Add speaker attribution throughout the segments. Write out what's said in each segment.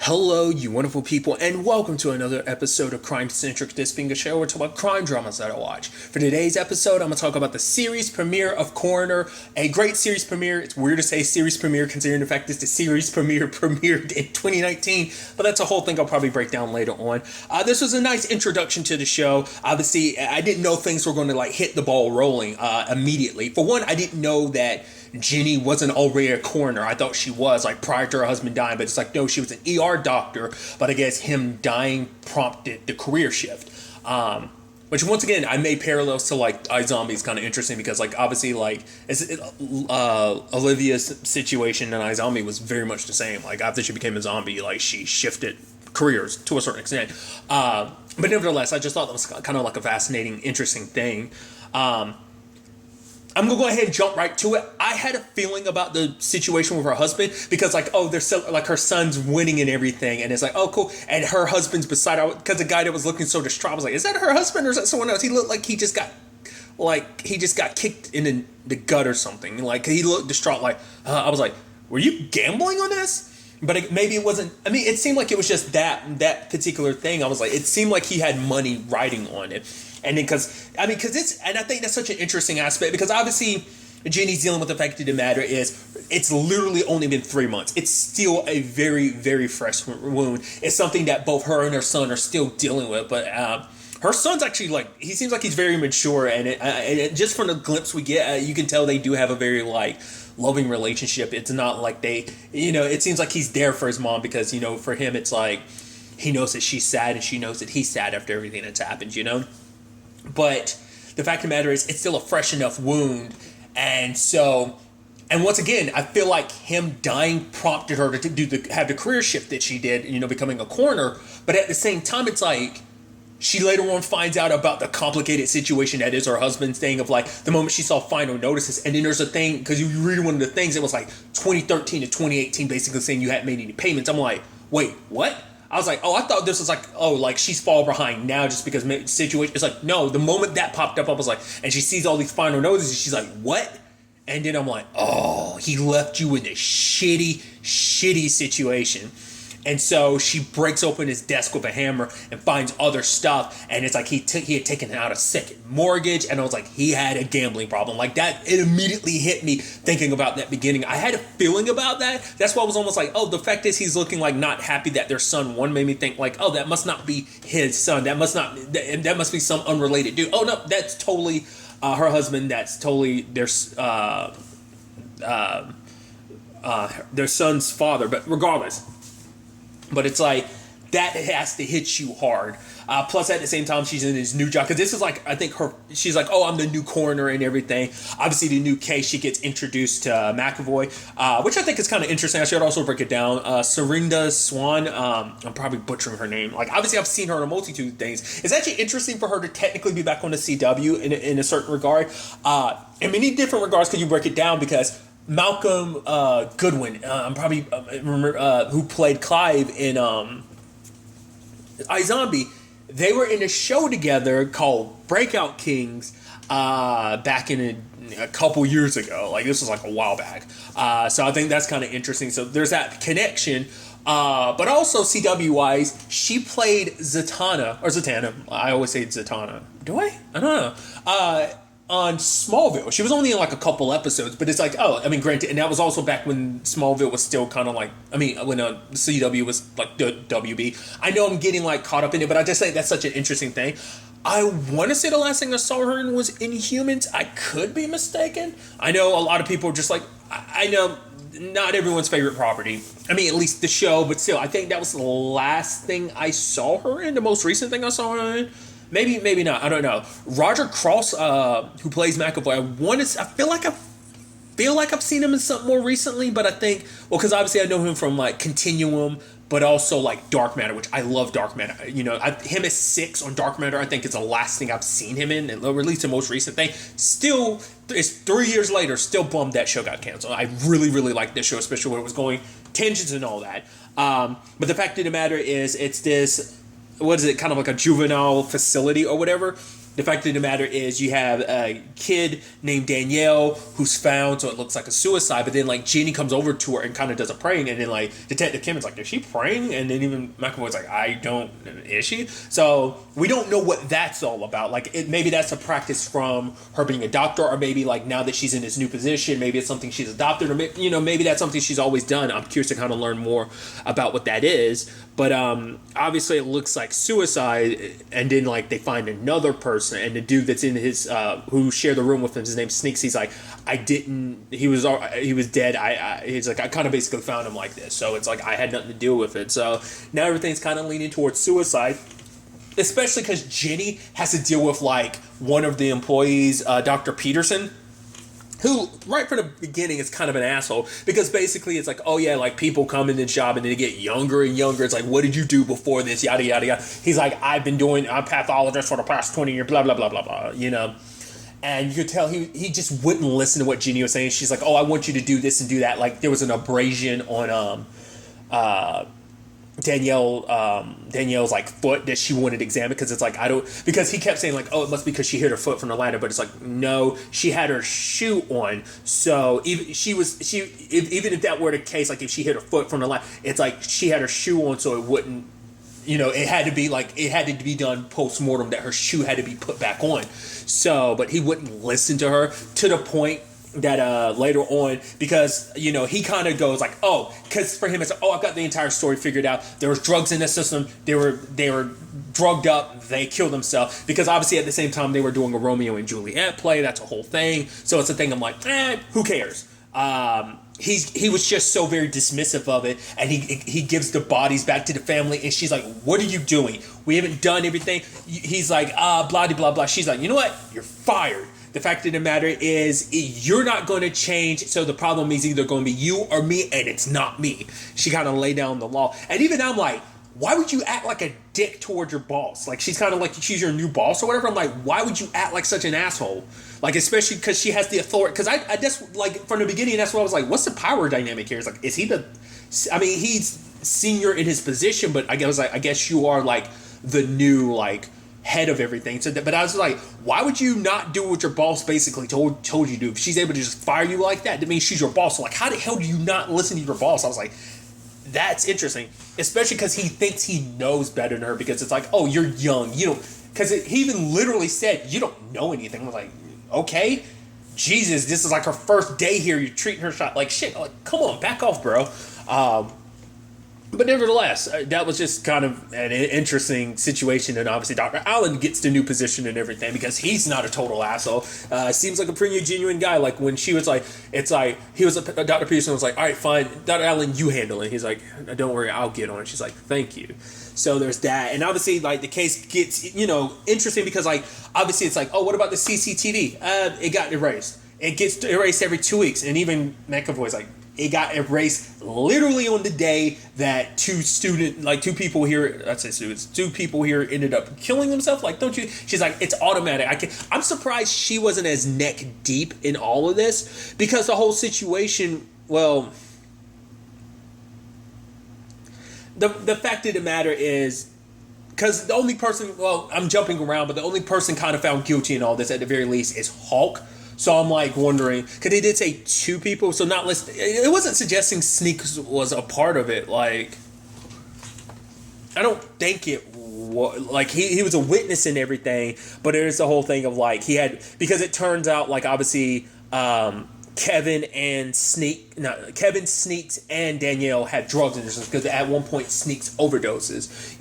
Speaker 1: Hello, you wonderful people, and welcome to another episode of Crime Centric. This being a show where we talk about crime dramas that I watch. For today's episode, I'm going to talk about the series premiere of Coroner, a great series premiere. It's weird to say series premiere considering the fact that the series premiere premiered in 2019, but that's a whole thing I'll probably break down later on. This was a nice introduction to the show. Obviously, I didn't know things were going to hit the ball rolling immediately. For one, I didn't know that Jenny wasn't already a coroner. I thought she was, prior to her husband dying, but it's no, she was an ER doctor, but I guess him dying prompted the career shift. Which, once again, I made parallels to, iZombie is kind of interesting because, obviously, Olivia's situation in iZombie was very much the same. After she became a zombie, she shifted careers to a certain extent. But nevertheless, I just thought that was kind of a fascinating, interesting thing. I'm going to go ahead and jump right to it. I had a feeling about the situation with her husband because, they're so, her son's winning and everything. And it's oh, cool. And her husband's beside her because the guy that was looking so distraught, I was is that her husband or is that someone else? He looked like he just got, kicked in the gut or something. He looked distraught. I was were you gambling on this? But maybe it wasn't. I mean, it seemed like it was just that particular thing. I was it seemed like he had money riding on it. And then because it's, and I think that's such an interesting aspect because obviously Jenny's dealing with the fact of the matter is it's literally only been 3 months. It's still a very, very fresh wound. It's something that both her and her son are still dealing with. But her son's actually he seems like he's very mature. And it just from the glimpse we get, you can tell they do have a very loving relationship. It's not they, it seems like he's there for his mom because, for him, it's he knows that she's sad and she knows that he's sad after everything that's happened, But the fact of the matter is, it's still a fresh enough wound. And so, and once again, I feel like him dying prompted her to have the career shift that she did, becoming a coroner. But at the same time, it's she later on finds out about the complicated situation that is her husband's thing of the moment she saw final notices. And then there's a thing, because you read one of the things, it was 2013 to 2018, basically saying you hadn't made any payments. I'm wait, what? I was oh, I thought this was she's fall behind now just because situation. It's no, the moment that popped up, I was and she sees all these final notices, she's what? And then I'm oh, he left you in a shitty situation. And so she breaks open his desk with a hammer and finds other stuff. And it's he had taken out a second mortgage. And I was he had a gambling problem. That, it immediately hit me thinking about that beginning. I had a feeling about that. That's why I was almost oh, the fact is he's looking not happy that their son won made me think oh, that must not be his son. That must be some unrelated dude. Oh, no, that's totally her husband. That's totally their son's father. But regardless. But it's that has to hit you hard. Plus, at the same time, she's in his new job. Because this is I think she's oh, I'm the new coroner and everything. Obviously, the new case, she gets introduced to McAvoy, which I think is kind of interesting. I should also break it down. Serinda Swan, I'm probably butchering her name. Obviously, I've seen her in a multitude of things. It's actually interesting for her to technically be back on the CW in a certain regard. In many different regards, because you break it down, because Malcolm Goodwin, who played Clive in iZombie, they were in a show together called Breakout Kings back in a couple years ago. This was a while back. So I think that's kind of interesting. So there's that connection. But also CW-wise, she played Zatanna. I always say Zatanna. Do I? I don't know. On Smallville. She was only in a couple episodes, but it's oh, I mean, granted, and that was also back when Smallville was still kind of when CW was the WB. I know I'm getting caught up in it, but I just think that's such an interesting thing. I want to say the last thing I saw her in was Inhumans. I could be mistaken. I know a lot of people are just I know not everyone's favorite property. I mean, at least the show, but still, I think that was the last thing I saw her in, the most recent thing I saw her in. Maybe not. I don't know. Roger Cross, who plays McAvoy, I feel like I've seen him in something more recently, but I think, because obviously I know him from Continuum, but also Dark Matter, which I love Dark Matter. Him as Six on Dark Matter, I think is the last thing I've seen him in, or at least the most recent thing. Still, it's 3 years later, still bummed that show got canceled. I really, really liked this show, especially where it was going, tangents and all that. But the fact of the matter is, it's this, what is it, kind of a juvenile facility or whatever. The fact of the matter is you have a kid named Danielle who's found, so it looks like a suicide, but then like Jenny comes over to her and kind of does a praying, and then like Detective Kim is like, is she praying? And then even McAvoy's like, is she? So we don't know what that's all about. Like maybe that's a practice from her being a doctor, or maybe like now that she's in this new position, maybe it's something she's adopted, or maybe that's something she's always done. I'm curious to kind of learn more about what that is. But obviously it looks like suicide, and then like they find another person, and the dude that's in his who shared the room with him, his name Sneaks. He's like, he was dead. He's like, I kind of basically found him like this. So it's like I had nothing to do with it. So now everything's kind of leaning towards suicide, especially because Jenny has to deal with like one of the employees, Dr. Peterson, who right from the beginning is kind of an asshole, because basically it's like, oh yeah, like people come in the job and they get younger and younger. It's like, what did you do before this? Yada, yada, yada. He's like, I'm pathologist for the past 20 years, blah, blah, blah, blah, blah, And you could tell he just wouldn't listen to what Jenny was saying. She's like, oh, I want you to do this and do that. Like there was an abrasion on Danielle's like foot that she wanted examined, because it's like because he kept saying like, oh, it must be because she hit her foot from the ladder, but it's like, no, she had her shoe on. So even if that were the case, like if she hit her foot from the ladder, it's like she had her shoe on, so it wouldn't, it had to be done post-mortem that her shoe had to be put back on. So, but he wouldn't listen to her, to the point that later on, because he kind of goes like, oh, because for him it's like, oh, I've got the entire story figured out. There was drugs in the system. They were drugged up. They killed themselves, because obviously at the same time they were doing a Romeo and Juliet play. That's a whole thing. So it's a thing. I'm like, who cares? He was just so very dismissive of it, and he gives the bodies back to the family, and she's like, what are you doing? We haven't done everything. He's like, blah, blah, blah. She's like, you know what? You're fired. The fact of the matter is, you're not going to change, so the problem is either going to be you or me, and it's not me. She kind of laid down the law. And even I'm like, why would you act like a dick towards your boss? Like, she's kind of like, she's your new boss or whatever. I'm like, why would you act like such an asshole? Like, especially because she has the authority. Because I just, like, from the beginning, that's what I was like, what's the power dynamic here? It's like, is he he's senior in his position, but I guess you are, like, the new, like, head of everything. So, but I was like, why would you not do what your boss basically told you to do? If she's able to just fire you like that means she's your boss. So like, how the hell do you not listen to your boss? I was like, that's interesting, especially because he thinks he knows better than her, because it's like, oh, you're young, because he even literally said, you don't know anything. I was like, okay, Jesus, this is like her first day here, you're treating her shot like shit. Like, come on, back off, bro. But nevertheless, that was just kind of an interesting situation. And obviously Dr. Allen gets the new position and everything, because he's not a total asshole. Seems like a pretty genuine guy. Like when she was like, Dr. Peterson was like, all right, fine, Dr. Allen, you handle it. He's like, don't worry, I'll get on it. She's like, thank you. So there's that. And obviously, like, the case gets, interesting, because like, obviously it's like, oh, what about the CCTV? It got erased. It gets erased every 2 weeks. And even McAvoy's like, it got erased literally on the day that two people here ended up killing themselves. Like, don't you? She's like, it's automatic. I'm surprised she wasn't as neck deep in all of this, because the whole situation, well, the fact of the matter is, because the only person, well, I'm jumping around, but the only person kind of found guilty in all this at the very least is Hulk. So I'm like wondering, because they did say 2 people, so not listed. It wasn't suggesting Sneaks was a part of it. Like, I don't think it was. Like, he was a witness and everything, but there's the whole thing of like, because it turns out like obviously Kevin, Sneaks, and Danielle had drugs in their system, because at one point Sneaks overdoses,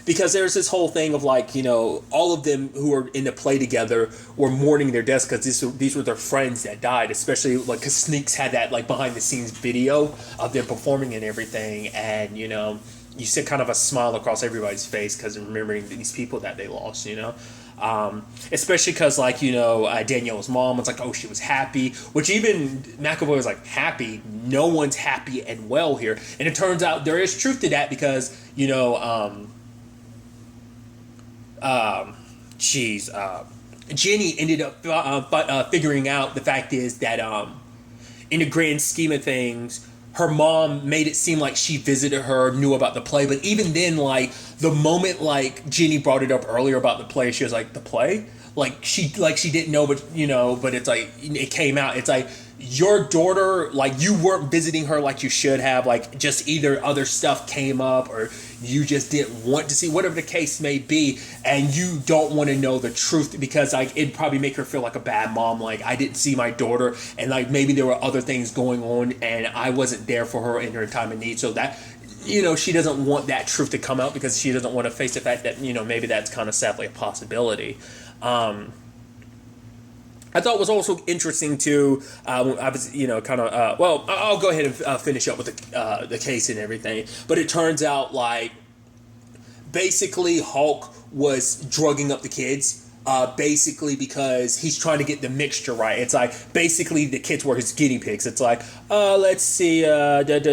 Speaker 1: because there's this whole thing of like, all of them who were in the play together were mourning their deaths, because these were their friends that died, especially like because Sneaks had that like behind the scenes video of them performing and everything, and you see kind of a smile across everybody's face because remembering these people that they lost, especially because like Danielle's mom was like, oh, she was happy, which even McAvoy was like, happy? No one's happy and well here. And it turns out there is truth to that, because Jenny ended up figuring out the fact is that in the grand scheme of things, her mom made it seem like she visited her, knew about the play. But even then, like, the moment, like, Jenny brought it up earlier about the play, she was like, the play? she didn't know, but but it's like it came out. It's like your daughter, like you weren't visiting her like you should have, like just either other stuff came up or you just didn't want to see, whatever the case may be, and you don't want to know the truth because like it'd probably make her feel like a bad mom. Like I didn't see my daughter, and like maybe there were other things going on, and I wasn't there for her in her time of need. So that she doesn't want that truth to come out because she doesn't want to face the fact that maybe that's kind of sadly a possibility. I thought was also interesting too. I was, well, I'll go ahead and finish up with the case and everything. But it turns out like basically Hulk was drugging up the kids, basically because he's trying to get the mixture right. It's like basically the kids were his guinea pigs. It's like, let's see, oh, that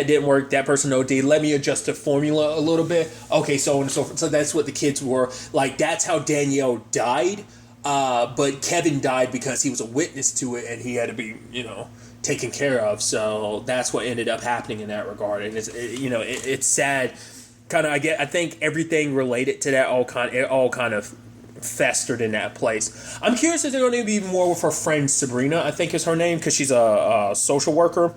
Speaker 1: didn't work. That person OD. Let me adjust the formula a little bit. Okay, so on and so forth. So that's what the kids were like. That's how Danielle died. But Kevin died because he was a witness to it and he had to be, taken care of. So that's what ended up happening in that regard. And it's sad. I think everything related to that all kind of festered in that place. I'm curious if they're going to be more with her friend Sabrina, I think is her name, because she's a social worker.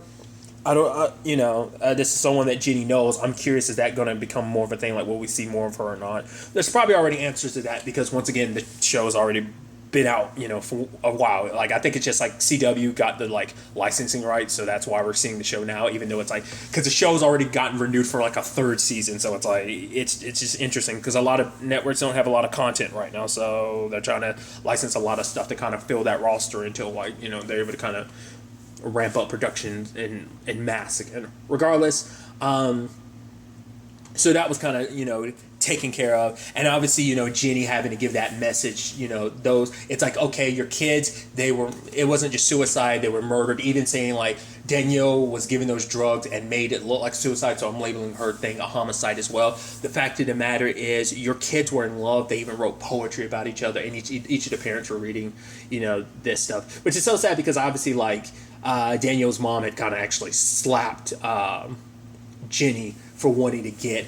Speaker 1: This is someone that Jenny knows. I'm curious, is that going to become more of a thing? Like, will we see more of her or not? There's probably already answers to that because, once again, the show's already been out, for a while. Like, I think it's just like CW got the like licensing rights, so that's why we're seeing the show now. Even though it's like because the show's already gotten renewed for like a third season, so it's like it's just interesting because a lot of networks don't have a lot of content right now, so they're trying to license a lot of stuff to kind of fill that roster until like they're able to kind of ramp up production in mass again. Regardless, so that was kind of taken care of, and obviously Jenny having to give that message. It's like, okay, your kids, it wasn't just suicide, they were murdered. Even saying like Danielle was given those drugs and made it look like suicide, so I'm labeling her thing a homicide as well. The fact of the matter is your kids were in love. They even wrote poetry about each other, and each of the parents were reading this stuff, which is so sad because obviously like Danielle's mom had kind of actually slapped Jenny for wanting to get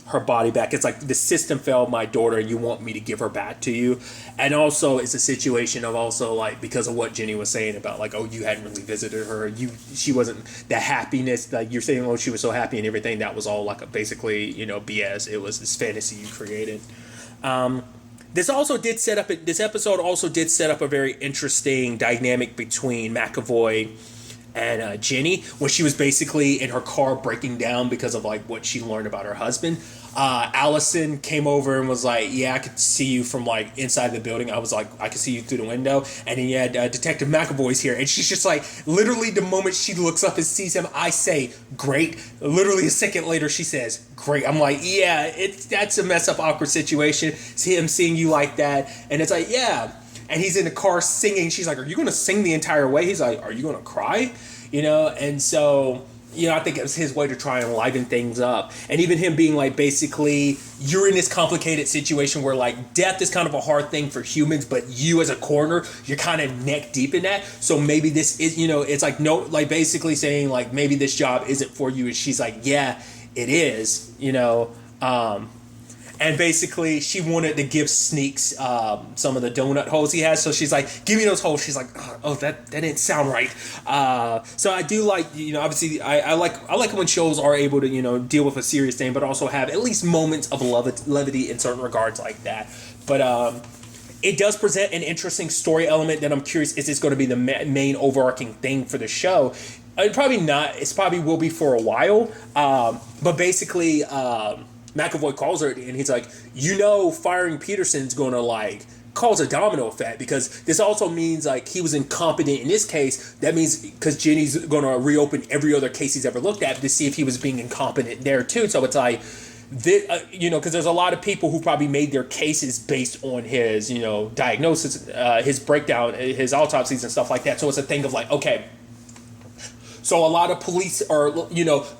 Speaker 1: her body back. It's like the system failed my daughter and you want me to give her back to you. And also it's a situation of also like because of what Jenny was saying about like, oh, you hadn't really visited her, she wasn't the happiness, like you're saying, oh, she was so happy and everything. That was all like basically BS. It was this fantasy you created. This episode also did set up a very interesting dynamic between McAvoy and Jenny when she was basically in her car breaking down because of like what she learned about her husband. Allison came over and was like, yeah, I could see you from like inside the building. I was like, I could see you through the window. And then you had Detective McAvoy's here. And she's just like, literally the moment she looks up and sees him, I say, great. Literally a second later, she says, great. I'm like, yeah, that's a mess up, awkward situation. See him seeing you like that. And it's like, yeah. And he's in the car singing. She's like, are you going to sing the entire way? He's like, are you going to cry? And so, I think it was his way to try and liven things up. And even him being like, basically, you're in this complicated situation where like death is kind of a hard thing for humans, but you as a coroner, you're kind of neck deep in that. So maybe this is, it's like, no, like basically saying like, maybe this job isn't for you. And she's like, yeah, it is, and basically, she wanted to give Sneaks some of the donut holes he has. So she's like, give me those holes. She's like, oh, that didn't sound right. So I do like, obviously, I like when shows are able to, deal with a serious thing, but also have at least moments of levity in certain regards like that. But it does present an interesting story element that I'm curious, is this going to be the main overarching thing for the show? Probably not. It probably will be for a while. But basically... McAvoy calls her and he's like, firing Peterson's going to like cause a domino effect because this also means like he was incompetent in this case. That means because Jenny's going to reopen every other case he's ever looked at to see if he was being incompetent there too. So it's like, because there's a lot of people who probably made their cases based on his, diagnosis, his breakdown, his autopsies and stuff like that. So it's a thing of like, okay, so a lot of police are, for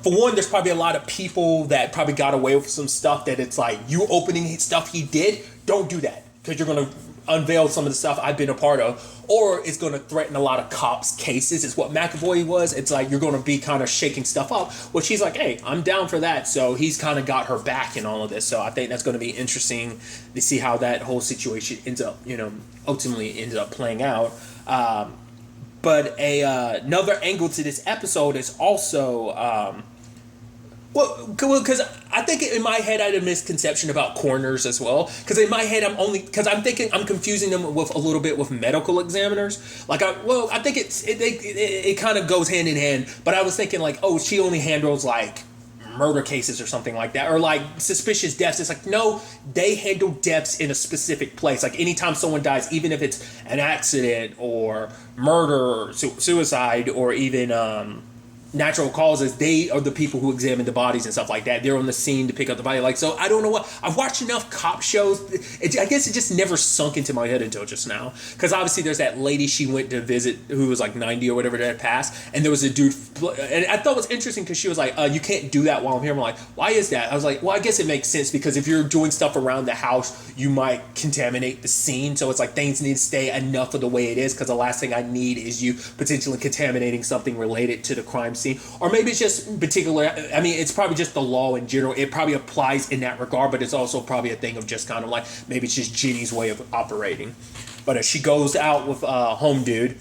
Speaker 1: one, there's probably a lot of people that probably got away with some stuff that it's like, you opening stuff he did, don't do that because you're going to unveil some of the stuff I've been a part of. or it's going to threaten a lot of cops' cases. It's what McAvoy was. It's like you're going to be kind of shaking stuff up. Well, she's like, hey, I'm down for that. So he's kind of got her back in all of this. So I think that's going to be interesting to see how that whole situation ends up, ultimately ends up playing out. But another angle to this episode is also, because I think in my head I had a misconception about coroners as well. Because in my head I'm thinking I'm confusing them with a little bit with medical examiners. Like I think it kind of goes hand in hand. But I was thinking like, oh, she only handles like murder cases or something like that, or like suspicious deaths. It's like, no, they handle deaths in a specific place. Like anytime someone dies, even if it's an accident or murder or suicide or even natural causes, they are the people who examine the bodies and stuff like that. They're on the scene to pick up the body. Like, so I don't know what, I've watched enough cop shows. I guess it just never sunk into my head until just now. Because obviously there's that lady she went to visit who was like 90 or whatever that passed. And there was a dude, and I thought it was interesting because she was like, you can't do that while I'm here. I'm like, why is that? I was like, well, I guess it makes sense because if you're doing stuff around the house, you might contaminate the scene. So it's like things need to stay enough of the way it is, because the last thing I need is you potentially contaminating something related to the crime scene. Or maybe it's just particular, I mean, it's probably just the law in general. It probably applies in that regard, but it's also probably a thing of just kind of like, maybe it's just Jenny's way of operating. But she goes out with home dude,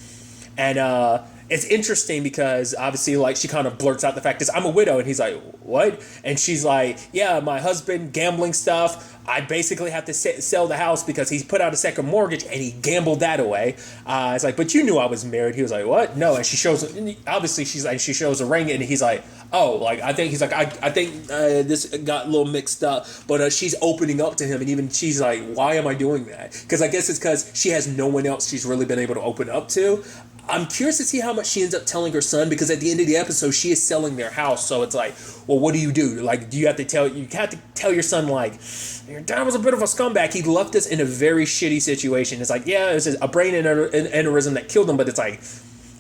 Speaker 1: and it's interesting because obviously like she kind of blurts out the fact is I'm a widow, and he's like, what? And she's like, yeah, my husband, gambling stuff, I basically have to sell the house because he's put out a second mortgage and he gambled that away. It's like, but you knew I was married. He was like, what? No. And she shows, obviously she shows a ring, and he's like, oh, like, I think he's like, I think this got a little mixed up, but she's opening up to him, and even she's like, why am I doing that? Because I guess it's because she has no one else she's really been able to open up to. I'm curious to see how much she ends up telling her son, because at the end of the episode, she is selling their house. So it's like, well, what do you do? Like, do you have to tell your son, like, your dad was a bit of a scumbag. He left us in a very shitty situation. It's like, yeah, it was a brain aneurysm that killed him. But it's like,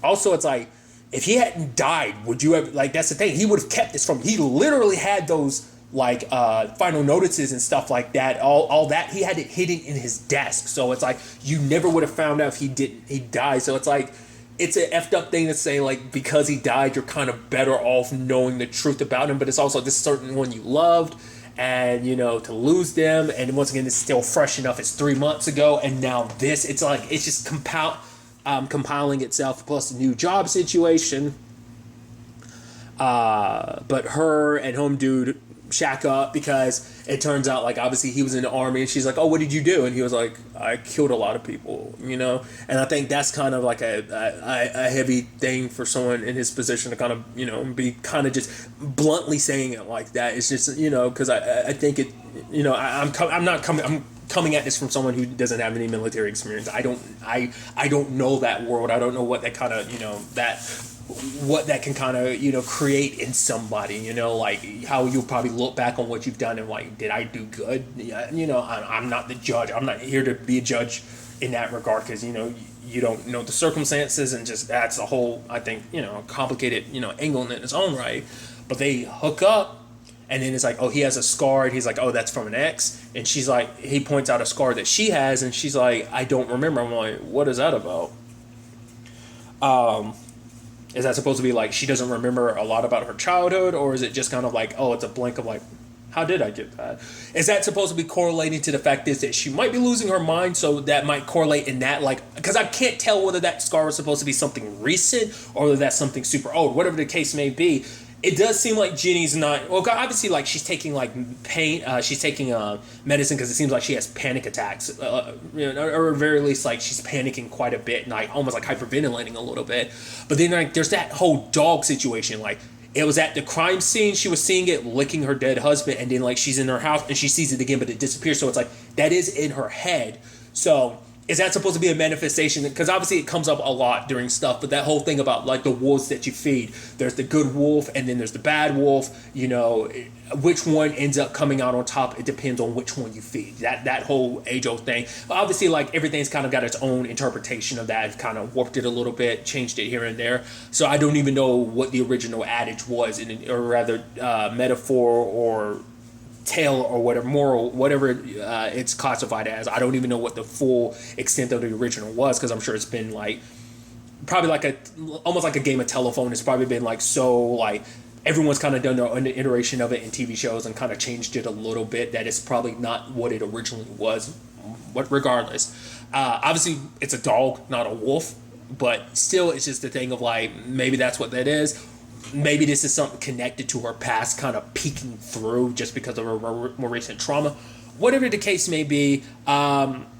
Speaker 1: also it's like, if he hadn't died, would you have, like, that's the thing. He would have kept this from, he literally had those, like, final notices and stuff like that. All that, he had it hidden in his desk. So it's like, you never would have found out if he died. So it's like, it's an effed up thing to say, like, because he died, you're kind of better off knowing the truth about him. But it's also this certain one you loved, and, to lose them. And once again, it's still fresh enough. It's 3 months ago, and now this. It's like, it's just compiling itself, plus a new job situation. But her and home dude shack up because it turns out, like, obviously he was in the army, and she's like, oh, what did you do? And he was like, I killed a lot of people, and I think that's kind of like a heavy thing for someone in his position to kind of, be kind of just bluntly saying it like that. It's just, because I think it, I'm coming at this from someone who doesn't have any military experience. I don't know that world. I don't know what that kind of, what that can kind of, create in somebody, like how you'll probably look back on what you've done and like, did I do good? Yeah, I'm not the judge. I'm not here to be a judge in that regard, because, you don't know the circumstances, and just that's a whole, I think, complicated, angle in its own right. But they hook up, and then it's like, oh, he has a scar, and he's like, oh, that's from an ex. And she's like, he points out a scar that she has, and she's like, I don't remember. I'm like, what is that about? Is that supposed to be like she doesn't remember a lot about her childhood, or is it just kind of like, oh, it's a blank of like, how did I get that? Is that supposed to be correlating to the fact that she might be losing her mind, so that might correlate in that, like, because I can't tell whether that scar was supposed to be something recent or whether that's something super old, whatever the case may be. It does seem like Jenny's not, well, obviously, like, she's taking, like, pain, she's taking medicine because it seems like she has panic attacks, or at the very least, like, she's panicking quite a bit, and, like, almost, like, hyperventilating a little bit. But then, like, there's that whole dog situation, like, it was at the crime scene, she was seeing it licking her dead husband, and then, like, she's in her house, and she sees it again, but it disappears, so it's like, that is in her head. So is that supposed to be a manifestation? Because obviously it comes up a lot during stuff, but that whole thing about, like, the wolves that you feed, there's the good wolf and then there's the bad wolf, which one ends up coming out on top, it depends on which one you feed. That whole age-old thing. But obviously, like, everything's kind of got its own interpretation of that. It's kind of warped it a little bit, changed it here and there. So I don't even know what the original adage was, or rather metaphor or tale or whatever, moral, whatever it's classified as. I don't even know what the full extent of the original was, because I'm sure it's been like probably like almost like a game of telephone. It's probably been like so like everyone's kind of done their own iteration of it in TV shows and kind of changed it a little bit, that it's probably not what it originally was. But regardless, obviously it's a dog, not a wolf, but still it's just the thing of like, maybe that's what that is. Maybe this is something connected to her past kind of peeking through just because of her more recent trauma. Whatever the case may be,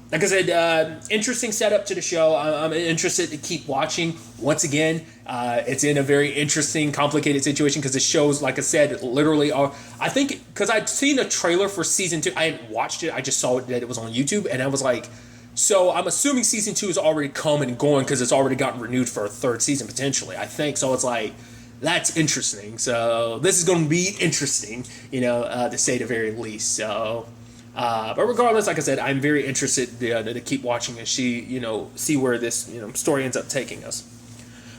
Speaker 1: like I said, interesting setup to the show. I'm interested to keep watching. Once again, it's in a very interesting, complicated situation because the shows, like I said, literally are... I think, because I'd seen a trailer for season 2. I hadn't watched it. I just saw that it was on YouTube, and I was like... So I'm assuming season 2 is already come and going because it's already gotten renewed for a third season, potentially, I think. So it's like... That's interesting. So this is going to be interesting, to say the very least. So... but regardless, like I said, I'm very interested to keep watching and see where this story ends up taking us.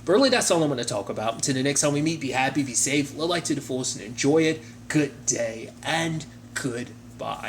Speaker 1: But really, that's all I'm going to talk about. Until the next time we meet, be happy, be safe, live life to the fullest, and enjoy it. Good day and goodbye.